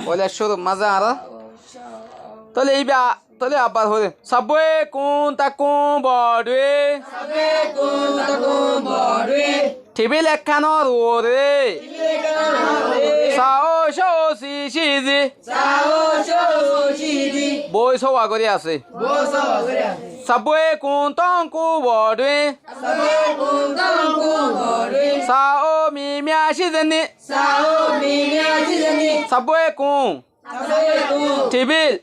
বলে শুরু মাঝে আর তাহলে এইবা তাহলে আবার হলে সবে কোন তা কোন বড়ে টেবিল একখানো ওরে সাও শো সি সি জি বই সওয়া করে আছে সবে কোন তং কু বড়ে সাও মি মিয়া সি জেনি সবে কোন table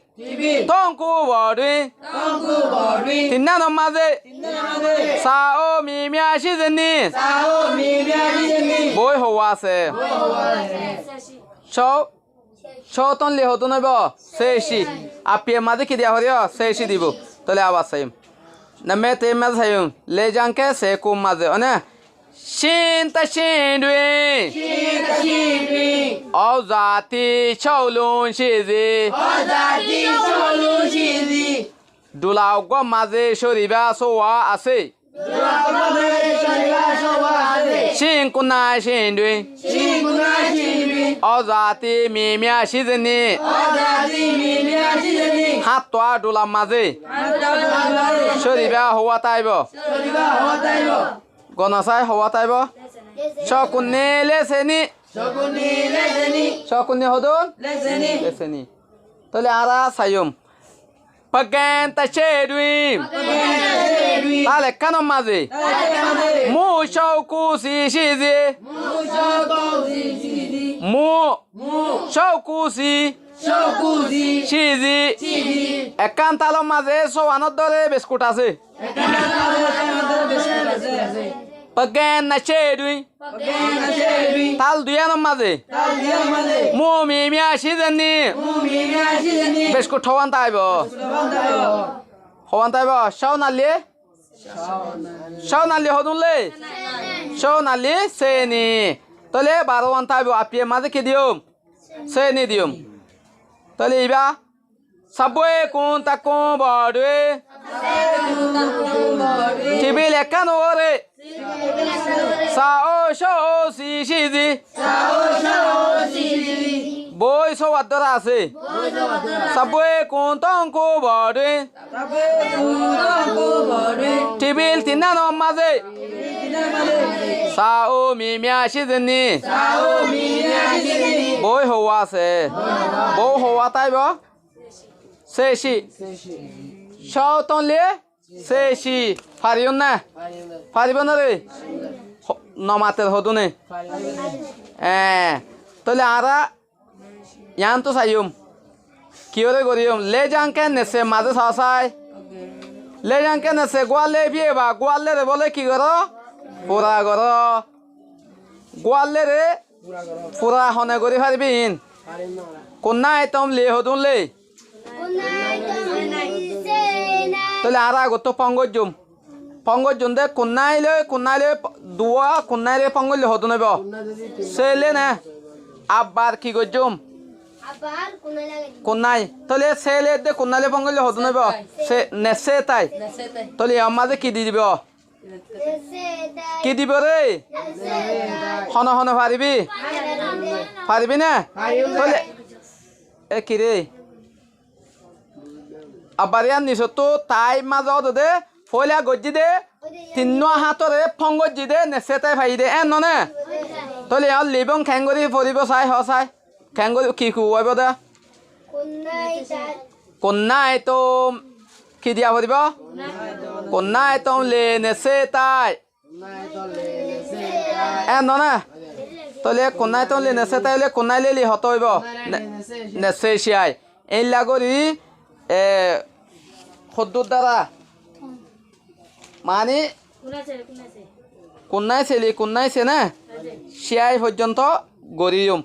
tongku bordui tinna no maze sao mi mia shi zeni boy howa se sho ton le hoto nebo seshi apie maze ki dia horio seshi dibo tole awas sayim namme te maz sayim le janke se kum maze ona shin ta shin dui au zati chaulun shizi দুলাও গো মাঝে শরীবা সোয়া আছে শিং কুনাই শিং দুই অজাতি মিমিয়া সিজনি হাত তোয়া দুলা মাঝে শরীবা হওয়া তাইব গণসাই হওয়া তাইব শকুনি লেসেনি শকুনি হদুন লেসেনি তাহলে আরা Saim Pagan ta chedui ale kano maze mu shauku si shizi mu shauku si shizi ekan talo maze so anodore biscuit ase Pagan na chedui tal duyano maze mu mi mia shizani biscuit howan taibo howan taibo shau nali hodun le shau nali seni tole barawan taibo apie maze ki dium seni dium tole iba sabwe kun takun bodwe tibil ekan ore sao shao si shizi boy so adora ase sabwe kun tong ko bode tibil tinano maze sao mi mia shizini boy howa se bo howa taibo seshi shao ton le seshi Pariyon na? Pariyon na rin? Nomater hodo ne? Tole ara yan to sayum kiore goriyum le janke nese maze sasai le janke nese gwale biye ba gwale re bole ki goro pura goro gwale re pura hone gori haribin konna etom le hodun le tole ara goto pangojum de kunnaile duwa kunnaile pangol hodo nebo sele na abar ki gojum kunnai tole sele de kunnaile pangol hodo nebo se nese tai tole amaze ki dibo ki dibo re hono paribi na tole e ki re abarian nisoto tai mazo de Folia gojide tinno hatore phongojide nesete phaide enone tole al libong khangori poribo sai hosai khangori ki kuwaibo da konnai to ki dia poribo konnai to le nesetai enone tole konnai to le nesetai le konnai le li hotoibo nesesiai এই লাগori খদ্দুর দ্বারা মানে কোনাই সে না শিয়াই পর্যন্ত গরিয়ম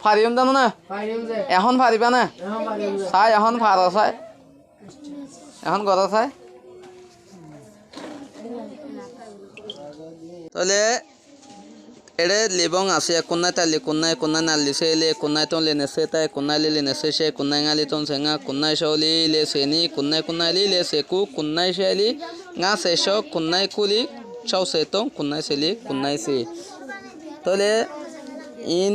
ফারিয়ম জানো না এখন ফারিবা না চাই এখন ফার চাই এখন গড় চাই তাহলে এড়ে লিবং আছে কোনাই তালি কোনাই নালি সেলে কোনাই তো লেনে সে তাই কোনাই লেনে সে কোনাই গালি তো সেঙা কোনাই সলি লে সেনি কোনাই লে সেকু কোনাই শেলি ngা সেশো কোনাই কুলি চাও সে তো কোনাই সেলি কোনাই সে তাহলে ইন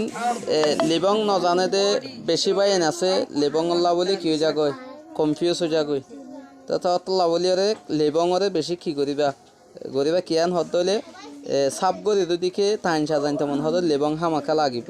লিবং নজানে দে বেশি বাইন আছে লিবং আল্লাহ বলি কি হয়ে যাগৈ কনফিউজ হয়ে যাগৈ তো ততলা বলি ওরে লিবং ওরে বেশি কি করিবা কিয়ান হত হলে সাপ গরি দিকে টাইন সাজাইতে মন হতো লিবং হামাকা লাগিব